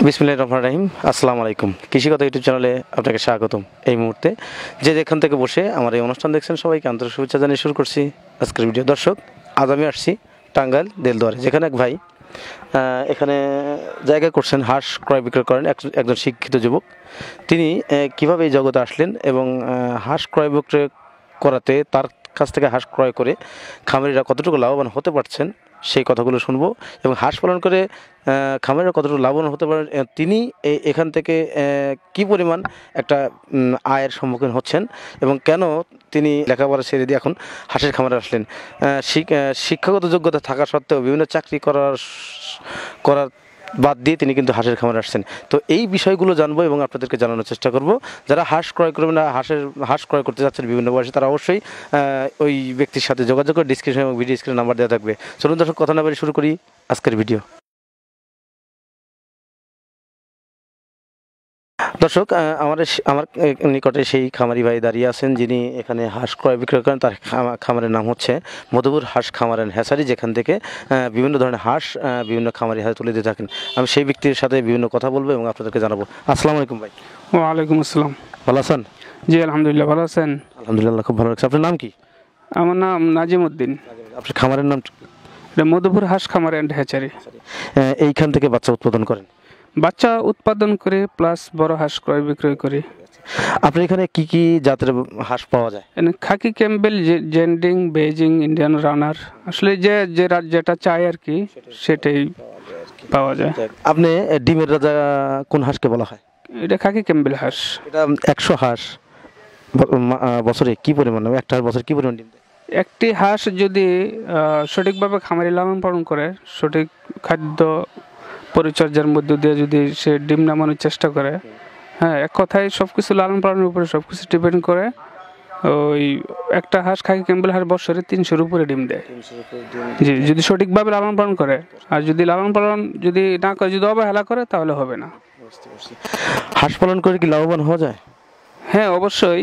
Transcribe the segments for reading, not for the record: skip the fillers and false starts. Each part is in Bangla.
বিসমিল্লাহির রহমানির রহিম। আসসালামু আলাইকুম। কৃষিকথা ইউটিউব চ্যানেলে আপনাকে স্বাগতম। এই মুহূর্তে যে যেখান থেকে বসে আমার এই অনুষ্ঠান দেখছেন সবাইকে আন্তরিক শুভেচ্ছা জানিয়ে শুরু করছি আজকের ভিডিও। দর্শক, আজ আমি আসছি টাঙ্গাইল দেলদুয়ারে, যেখানে এক ভাই এখানে জায়গা করছেন, হাঁস ক্রয় বিক্রয় করেন। একজন শিক্ষিত যুবক। তিনি কিভাবে এই জগতে আসলেন এবং হাঁস ক্রয় বিক্রয় করাতে তার কাছ থেকে হাঁস ক্রয় করে খামারিরা কতটুকু লাভবান হতে পারছেন সেই কথাগুলো শুনবো, এবং হাঁস পালন করে খামারিরা কতটুকু লাভবান হতে পারেন, তিনি এখান থেকে কি পরিমাণ একটা আয়ের সম্মুখীন হচ্ছেন এবং কেন তিনি লেখাপড়া ছেড়ে দিয়ে এখন হাঁসের খামারে আসলেন। শিক্ষাগত যোগ্যতা থাকা সত্ত্বেও বিভিন্ন চাকরি করার বাদ দিয়ে তিনি কিন্তু হাঁসের খামারে আসছেন। তো এই বিষয়গুলো জানবো এবং আপনাদেরকে জানানোর চেষ্টা করব। যারা হাঁস ক্রয় করবেন না, হাঁস ক্রয় করতে যাচ্ছেন বিভিন্ন বয়সে, তারা অবশ্যই ওই ব্যক্তির সাথে যোগাযোগ করে ডিসক্রিপশন এবং ভিডিও স্ক্রিনে নাম্বার দেওয়া থাকবে। চলুন দর্শক, কথা না বলে শুরু করি আজকের ভিডিও। দর্শক, আমার নিকটে সেই খামারি ভাই দাঁড়িয়ে আছেন যিনি এখানে হাঁস ক্রয় বিক্রয় করেন। তার খামারের নাম হচ্ছে মধুপুর হাঁস খামার অ্যান্ড হ্যাচারি, যেখান থেকে বিভিন্ন ধরনের হাঁস বিভিন্ন খামারি হাতে তুলে দিয়ে থাকেন। আমি সেই ব্যক্তির সাথে বিভিন্ন কথা বলবো এবং আপনাদেরকে জানাবো। আসসালামু আলাইকুম ভাই। ওয়ালাইকুম আসসালাম। ভালো আছেন? জি আলহামদুলিল্লাহ, ভালো আছেন? আলহামদুলিল্লাহ, খুব ভালো লাগছে। আপনার নাম কি? আমার নাম নাজিম উদ্দিন। আপনার খামারের নাম? এটা মধুপুর হাঁস খামার অ্যান্ড হ্যাচারি। এইখান থেকে বাচ্চা উৎপাদন করেন? বাচ্চা উৎপাদন করে প্লাস বড় হাঁস ক্রয় বিক্রয় করি। আপনার এখানে কি কি জাতের হাঁস পাওয়া যায়? খাকি ক্যাম্বেল, জেন্ডিং, বেজিং, ইন্ডিয়ান রানার, আসলে যেটা চাই আর কি সেটাই পাওয়া যায়। আপনি ডিমের রাজা কোন হাঁসকে বলা হয়? এটা খাকি ক্যাম্বেল হাঁস। এটা 100 হাঁস বছরে কি পরিমাণ, একটা হাঁস বছরে কি পরিমাণ ডিম দেয়? একটি হাঁস যদি সঠিকভাবে খামারি লালন পালন করে, সঠিক খাদ্য পরিচর্যার মধ্য দিয়ে যদি সে ডিম নামানোর চেষ্টা করে, হ্যাঁ, এক কথায় সব কিছু লালন পালনের উপরে সব কিছু ডিপেন্ড করে। ওই একটা হাঁস খাকি ক্যাম্বেল হাঁস বছরে 300-র উপরে ডিম দেয়। জি, যদি সঠিকভাবে লালন পালন করে। আর যদি লালন পালন যদি না করে, যদি অবহেলা করে, তাহলে হবে না। হাঁস পালন করে কি লাভবান হওয়া যায়? হ্যাঁ, অবশ্যই।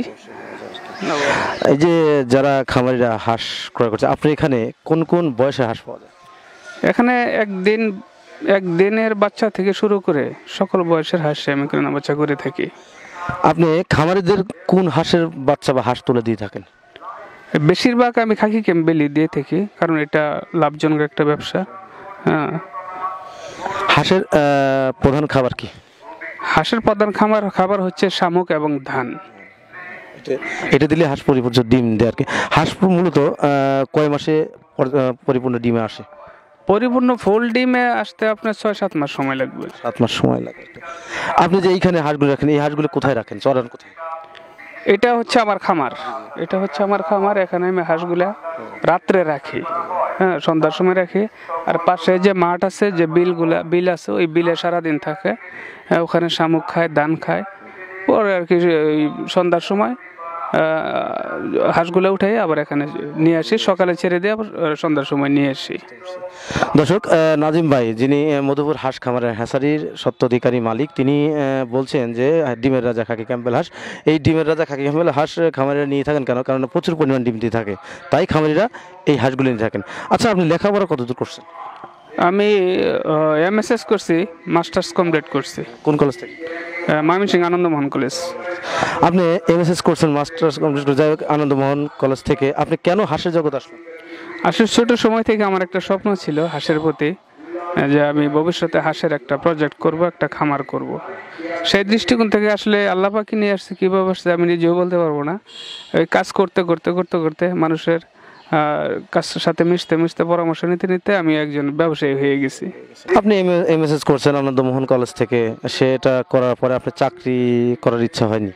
এই যে যারা খামারিরা হাঁস ক্রয় করছে, আপনি এখানে কোন কোন বয়সে হাঁস পাওয়া যায়? এখানে একদিনের বাচ্চা থেকে শুরু করে সকল বয়সের হাঁস আমি কেনা বাচ্চা করে থাকি। আপনি খামারিদের কোন হাঁসের বাচ্চা বা হাঁস তুলে দিয়ে থাকেন? বেশিরভাগ আমি খাকি ক্যাম্বেলই দিয়ে থাকি, কারণ এটা লাভজনক একটা ব্যবসা। হ্যাঁ। হাঁসের প্রধান খাবার কি? হাঁসের প্রধান খাবার হচ্ছে শামুক এবং ধান। এটা দিলে হাঁস পরিপূর্ণ ডিম দেয় আর কি। হাঁস মূলত কয় মাসে পরিপূর্ণ ডিমে আসে? পরিপূর্ণ ফুল ডিমে আসতে আপনার 6-7 মাস সময় লাগবে। 7 মাস সময় লাগে। আপনি যে এইখানে হাঁসগুলো রাখেন, এই হাঁসগুলো কোথায় রাখেন, চড়ান কোথায়? এটা হচ্ছে আমার খামার। এখানে আমি হাঁসগুলা রাত্রে রাখি, হ্যাঁ, সন্ধ্যার সময় রাখি। আর পাশে যে মাঠ আছে, যে বিল আছে, ওই বিলে সারাদিন থাকে। ওখানে শামুক খায়, ধান খায়। পরে আর কি সন্ধ্যার সময় হাঁসগুলো উঠে আবার এখানে নিয়ে আসি, সকালে ছেড়ে দিয়ে আবার সন্ধ্যার সময় নিয়ে আসি। দর্শক, নাজিম ভাই যিনি মধুপুর হাঁস খামারের হ্যাচারির স্বত্বাধিকারী মালিক, তিনি বলছেন যে ডিমের রাজা খাকি ক্যাম্বেল হাঁস, এই ডিমের রাজা খাকি ক্যাম্বেল হাঁস খামারিরা নিয়ে থাকেন কেন? কারণ প্রচুর পরিমাণ ডিম দিয়ে থাকে, তাই খামারিরা এই হাঁসগুলো নিয়ে থাকেন। আচ্ছা, আপনি লেখাপড়া কতদূর করছেন? আমি MSS করছি, মাস্টার্স কমপ্লিট করছি। কোন কলেজ থেকে? ময়মনসিংহ আনন্দমোহন কলেজ। আপনি MSS করছেন, মাস্টার্স কমপ্লিট করে, যাই হোক, আনন্দমোহন কলেজ থেকে। আপনি কেন হাঁসের জগৎ আসলেন? আসলে ছোট সময় থেকে আমার একটা স্বপ্ন ছিল হাঁসের প্রতি, যে আমি ভবিষ্যতে হাঁসের একটা প্রজেক্ট করব, একটা খামার করব। সেই দৃষ্টিকোণ থেকে আসলে আল্লাহ পাকি নিয়ে আসছে, কীভাবে আসছে আমি নিজেও বলতে পারবো না। ওই কাজ করতে মানুষের কাজের সাথে মিশতে পরামর্শ নিতে আমি একজন ব্যবসায়ী হয়ে গেছি। আপনি MSS করছেন আনন্দমোহন কলেজ থেকে, সেটা করার পরে আপনার চাকরি করার ইচ্ছা হয়নি?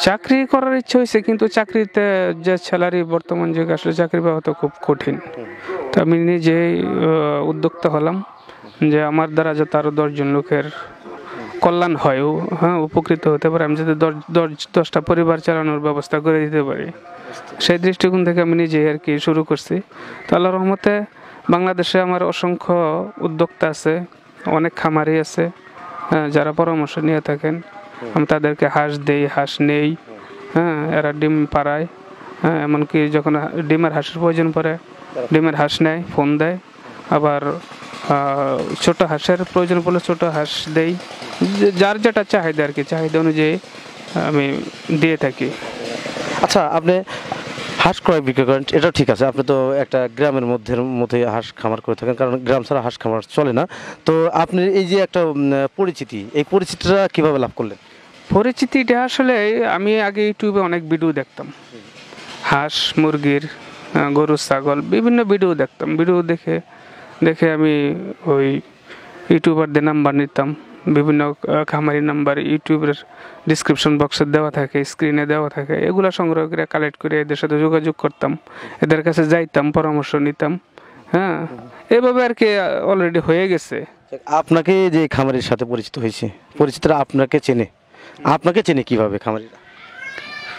চাকরি করার ইচ্ছা হয়েছে, কিন্তু চাকরিতে যে স্যালারি বর্তমান যুগে আসলে চাকরি পাওয়া তো খুব কঠিন। তো আমি নিজেই উদ্যোক্তা হলাম যে আমার দ্বারা যাতে আরও 10 জন লোকের কল্যাণ হয়, হ্যাঁ, উপকৃত হতে পারে, আমি যাতে 10টা পরিবার চালানোর ব্যবস্থা করে দিতে পারি, সেই দৃষ্টিকোণ থেকে আমি নিজেই আর কি শুরু করছি। তো আল্লাহর রহমতে বাংলাদেশে আমার অসংখ্য উদ্যোক্তা আছে, অনেক খামারি আছে, যারা পরামর্শ নিয়ে থাকেন। আমি তাদেরকে হাঁস দেই, হাঁস নেই, হ্যাঁ, এরা ডিম পাড়ায়, হ্যাঁ, এমনকি যখন ডিমের হাঁসের প্রয়োজন পড়ে ডিমের হাঁস নেয়, ফোন দেয়। আবার ছোট হাঁসের প্রয়োজন পড়লে ছোট হাঁস দেই, যার যেটা চাহিদা আর কি, চাহিদা অনুযায়ী আমি দিয়ে থাকি। আচ্ছা, আপনি হাঁস ক্রয় বিক্রয় করেন, এটাও ঠিক আছে। আপনি তো একটা গ্রামের মধ্যে হাঁস খামার করে থাকেন, কারণ গ্রাম ছাড়া হাঁস খামার চলে না। তো আপনি এই যে একটা পরিচিতি, এই পরিচিতিটা কিভাবে লাভ করলেন? পরিচিতিটা আসলে আমি আগে ইউটিউবে অনেক ভিডিও দেখতাম, হাঁস মুরগির, গরু ছাগল বিভিন্ন ভিডিও দেখতাম। ভিডিও দেখে দেখে আমি ওই ইউটিউবারদের নাম্বার নিতাম, বিভিন্ন খামারি নাম্বার ইউটিউবের ডিসক্রিপশন বক্সে দেওয়া থাকে, স্ক্রিনে দেওয়া থাকে, এগুলো সংগ্রহ করে কালেক্ট করে এদের সাথে যোগাযোগ করতাম, এদের কাছে যাইতাম, পরামর্শ নিতাম। হ্যাঁ, এভাবে আর কি অলরেডি হয়ে গেছে। আপনাকে যে খামারের সাথে পরিচিত হয়েছে, পরিচিতরা আপনাকে চেনে কিভাবে খামারিরা?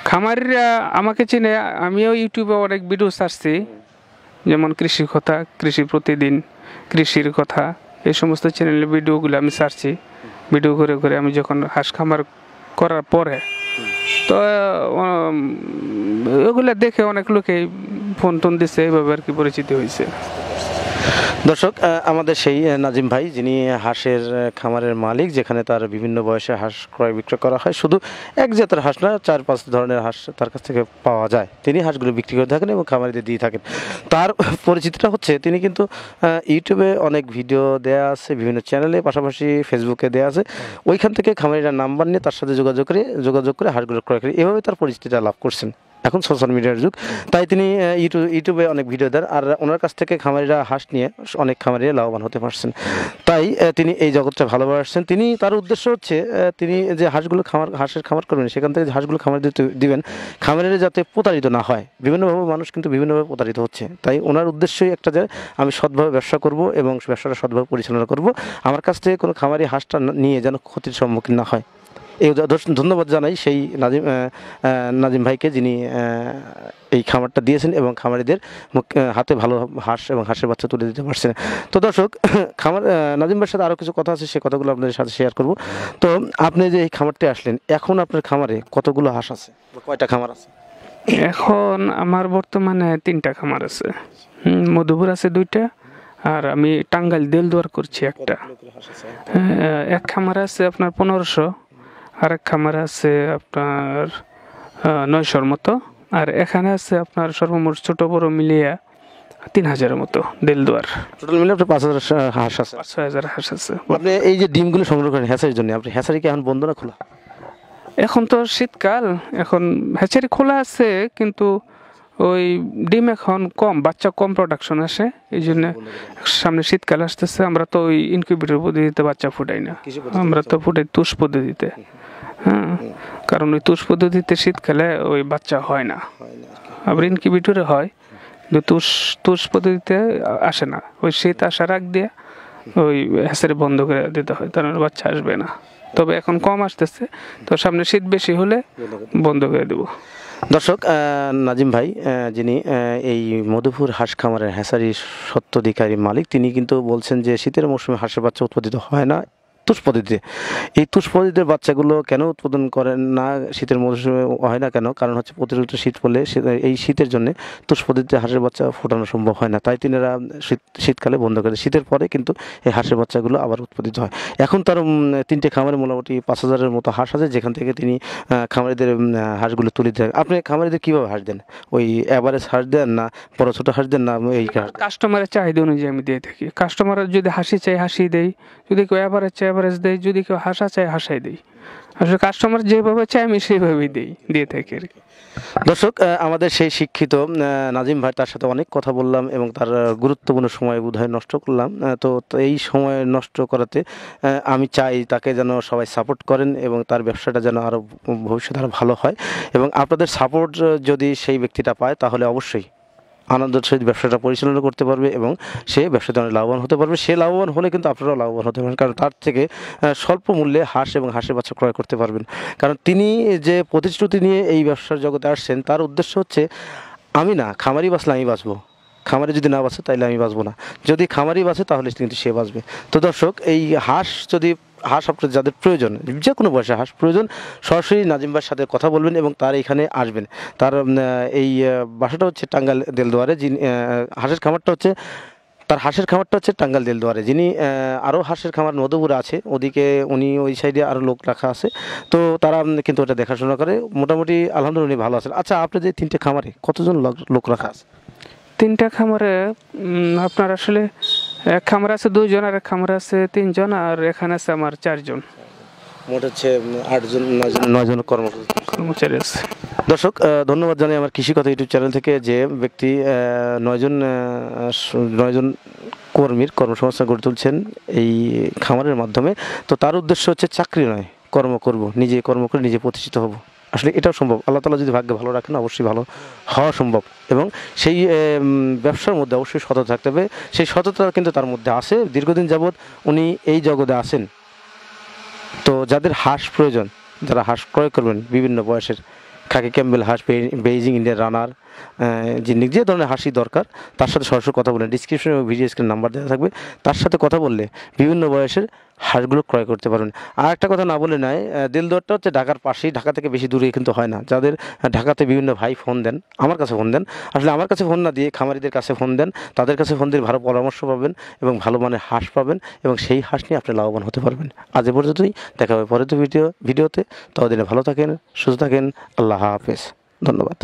খামারিরা আমাকে চিনে, আমিও ইউটিউবে অনেক ভিডিও ছাড়ছি, যেমন কৃষি কথা, কৃষি প্রতিদিন, কৃষির কথা, এই সমস্ত চ্যানেলের ভিডিওগুলো আমি ছাড়ছি। ভিডিও করে করে আমি যখন হাঁস খামার করার পরে তো ওগুলো দেখে অনেক লোকেই ফোন টোন দিচ্ছে, এইভাবে আর কি পরিচিতি হয়েছে। দর্শক, আমাদের সেই নাজিম ভাই, যিনি হাঁসের খামারের মালিক, যেখানে তার বিভিন্ন বয়সে হাঁস ক্রয় বিক্রয় করা হয়। শুধু এক জাতের হাঁস না, 4-5 ধরনের হাঁস তার কাছ থেকে পাওয়া যায়। তিনি হাঁসগুলো বিক্রি করে থাকেন এবং খামারিদের দিয়ে থাকেন। তার পরিচিতিটা হচ্ছে, তিনি কিন্তু ইউটিউবে অনেক ভিডিও দেয়া আছে, বিভিন্ন চ্যানেলে, পাশাপাশি ফেসবুকে দেওয়া আছে। ওইখান থেকে খামারিরা নাম্বার নিয়ে তার সাথে যোগাযোগ করে হাঁসগুলো ক্রয় করে, এভাবে তার পরিচিতিটা লাভ করছেন। এখন সোশ্যাল মিডিয়ার যুগ, তাই তিনি ইউটিউবে অনেক ভিডিও দেন, আর ওনার কাছ থেকে খামারিরা হাঁস নিয়ে অনেক খামারিরা লাভবান হতে পারছেন। তাই তিনি এই জগৎটা ভালোবাসছেন। তার উদ্দেশ্য হচ্ছে, তিনি যে হাঁসের খামার করবেন, সেখান থেকে যে হাঁসগুলো খামারিদের দিবেন, খামারিরা যাতে প্রতারিত না হয়। বিভিন্নভাবে মানুষ কিন্তু বিভিন্নভাবে প্রতারিত হচ্ছে। তাই ওনার উদ্দেশ্যই একটা, যে আমি সৎভাবে ব্যবসা করব এবং ব্যবসাটা সৎভাবে পরিচালনা করব, আমার কাছ থেকে কোনো খামারি হাঁসটা নিয়ে যেন ক্ষতির সম্মুখীন না হয়। এই ধন্যবাদ জানাই সেই নাজিম ভাইকে, যিনি এই খামারটা দিয়েছেন এবং খামারিদের হাতে ভালো হাঁস এবং হাঁসের বাচ্চা তুলে দিতে পারছেন। তো দর্শক, নাজিম ভাইয়ের সাথে আরও কিছু কথা আছে, সে কথাগুলো আপনাদের সাথে শেয়ার করব। তো আপনি যে এই খামারটি আসলেন, এখন আপনার খামারে কতগুলো হাঁস আছে, কয়টা খামার আছে? এখন আমার বর্তমানে 3টা খামার আছে। মধুপুর আছে 2টা, আর আমি টাঙ্গাইল দেলদুয়ার করছি একটা। এক খামার আছে আপনার 1500, আর এক খামার আছে আপনার 900-র মতো, আর এখানে আছে আপনার সর্বমোট ছোট বড় মিলিয়ে 3000-এর মতো দেলদুয়ার। টোটাল মিলে আপনার 5000 হাঁস আছে। 5-6000 হাঁস আছে। আপনি এই যে ডিমগুলো সংগ্রহ করেন হ্যাচারির জন্য, আপনি হ্যাচারি কি এখন বন্ধ না খোলা? এখন তো শীতকাল, এখন হ্যাচারি খোলা আছে, কিন্তু ওই ডিম এখন কম, বাচ্চা কম প্রোডাকশন আসে, এই জন্য সামনে শীতকাল আসতেছে। আমরা তো ওই ইনকিউবেটর পদ্ধতিতে বাচ্চা ফুটাই না, আমরা তো ফুটাই তুষ পদ্ধতিতে। হ্যাঁ, কারণ ওই তুষ পদ্ধতিতে শীতকালে ওই বাচ্চা হয় না, আবার ইনকিউবেটরে হয়, কিন্তু তুষ পদ্ধতিতে আসে না। ওই শীত আসার আগ দিয়ে ওই হ্যাচারি বন্ধ করে দিতে হয়, তার মানে বাচ্চা আসবে না। তবে এখন কম আসতেছে, তো সামনে শীত বেশি হলে বন্ধ করে দেবো। দর্শক, নাজিম ভাই, যিনি এই মধুপুর হাঁস খামারের হ্যাচারির স্বত্বাধিকারী মালিক, তিনি কিন্তু বলছেন যে শীতের মৌসুমে হাঁসের বাচ্চা উৎপাদিত হয় না তুষ পদ্ধতিতে। এই তুষ পদ্ধতির বাচ্চাগুলো কেন উৎপাদন করেন না, শীতের মৌসুমে হয় না কেন? কারণ হচ্ছে প্রতিনিয়ত শীত পড়লে এই শীতের জন্য তুষ পদ্ধতিতে হাঁসের বাচ্চা ফোটানো সম্ভব হয় না, তাই তিনারা শীতকালে বন্ধ করে। শীতের পরে কিন্তু এই হাঁসের বাচ্চাগুলো আবার উৎপাদিত হয়। এখন তার 3টে খামারে মোটামুটি 5000-এর মতো হাঁস আছে, যেখান থেকে তিনি খামারিদের হাঁসগুলো তুলে দেন। আপনি খামারিদের কীভাবে হাঁস দেন? ওই অ্যাভারেজ হাঁস দেন, না বড় ছোটো হাঁস দেন, না এই কাস্টমারের চাহিদা অনুযায়ী আমি দিয়ে থাকি। কাস্টমারের যদি হাসি চাই হাসি দেই, যদি কেউ অ্যাভারেজ চাই অ্যাভারেজ দেই, যদি কেউ হাসা চাই হাসাই দেই। আসলে কাস্টমার যেভাবে চাই আমি সেইভাবেই দিয়ে থাকি আর কি। দর্শক, আমাদের সেই শিক্ষিত নাজিম ভাই, তার সাথে অনেক কথা বললাম এবং তার গুরুত্বপূর্ণ সময় বোধহয় নষ্ট করলাম। তো এই সময় নষ্ট করাতে আমি চাই তাকে যেন সবাই সাপোর্ট করেন এবং তার ব্যবসাটা যেন আরও ভবিষ্যতে আরও ভালো হয়। এবং আপনাদের সাপোর্ট যদি সেই ব্যক্তিটা পায়, তাহলে অবশ্যই আনন্দের সহিত ব্যবসাটা পরিচালনা করতে পারবে এবং সে ব্যবসাতে অনেক লাভবান হতে পারবে। সে লাভবান হলে কিন্তু আপনারাও লাভবান হতে পারবেন, কারণ তার থেকে স্বল্প মূল্যে হাঁস এবং হাঁসের বাচ্চা ক্রয় করতে পারবেন। কারণ তিনি যে প্রতিশ্রুতি নিয়ে এই ব্যবসার জগতে আসছেন, তার উদ্দেশ্য হচ্ছে, আমি না, খামারি বাঁচলে আমি বাঁচবো, খামারি যদি না বাঁচে তাহলে আমি বাঁচবো না, যদি খামারি বাঁচে তাহলে কিন্তু সে বাঁচবে। তো দর্শক, এই হাঁস আপনার যাদের প্রয়োজন, যে কোনো বয়সে হাঁস প্রয়োজন, সরাসরি নাজিম ভাইয়ের সাথে কথা বলবেন এবং তার এখানে আসবেন। তার এই বাসাটা হচ্ছে টাঙ্গাইল দেলদুয়ারে। হাঁসের খামারটা হচ্ছে তার হাঁসের খামারটা হচ্ছে টাঙ্গাইল দেলদুয়ারে। যিনি আরও হাঁসের খামার মধুপুরে আছে, ওদিকে উনি ওই সাইডে আরও লোক রাখা আছে, তো তারা কিন্তু ওটা দেখাশোনা করে। মোটামুটি আলহামদুলিল্লাহ উনি ভালো আছেন। আচ্ছা, আপনি যে 3টে খামারে কতজন লোক রাখা আছে? 3টা খামারে আপনার আসলে এক খামারে আছে 2 জন, আর এক খামারে আছে 3 জন, আর এখানে আছে আমার 4 জন মোট হচ্ছে 8জন 9জন কর্মচারী আছে। দর্শক, ধন্যবাদ জানাই আমার কৃষি কথা ইউটিউব চ্যানেল থেকে যে ব্যক্তি 9জন কর্মীর কর্মসংস্থান গড়ে তুলছেন এই খামারের মাধ্যমে। তো তার উদ্দেশ্য হচ্ছে চাকরি নয়, কর্ম করব, নিজে কর্ম করে নিজে প্রতিষ্ঠিত হব। আসলে এটাও সম্ভব, আল্লাহ তাআলা যদি ভাগ্যে ভালো রাখেন অবশ্যই ভালো হওয়া সম্ভব। এবং সেই ব্যবসার মধ্যে অবশ্যই সততা থাকতে হবে। সেই সততা কিন্তু তার মধ্যে আছে। দীর্ঘদিন যাবৎ উনি এই জগতে আছেন। তো যাদের হাঁস প্রয়োজন, যারা হাঁস ক্রয় করবেন বিভিন্ন বয়সের, খাকি ক্যাম্বেল হাঁস, বেইজিং ইন্ডিয়ান রানার, যে ধরনের হাঁসই দরকার, তার সাথে সরাসরি কথা বলেন। ডিসক্রিপশনে এবং ভিডিও স্ক্রিন নাম্বার দেওয়া থাকবে, তার সাথে কথা বললে বিভিন্ন বয়সের হাঁসগুলো ক্রয় করতে পারবেন। আর একটা কথা না বলে নয়, দেলদুয়ারটা হচ্ছে ঢাকার পাশেই, ঢাকা থেকে বেশি দূরে কিন্তু হয় না। যাদের ঢাকাতে বিভিন্ন ভাই ফোন দেন, আমার কাছে ফোন দেন, আসলে আমার কাছে ফোন না দিয়ে খামারিদের কাছে ফোন দেন, তাদের কাছে ফোন দিয়ে ভালো পরামর্শ পাবেন এবং ভালো মানের হাঁস পাবেন, এবং সেই হাঁস নিয়ে আপনি লাভবান হতে পারবেন। আজ এ পর্যন্তই, দেখা হবে পরের ভিডিওতে। ততদিনে ভালো থাকেন, সুস্থ থাকেন। আল্লাহ হাফেজ, ধন্যবাদ।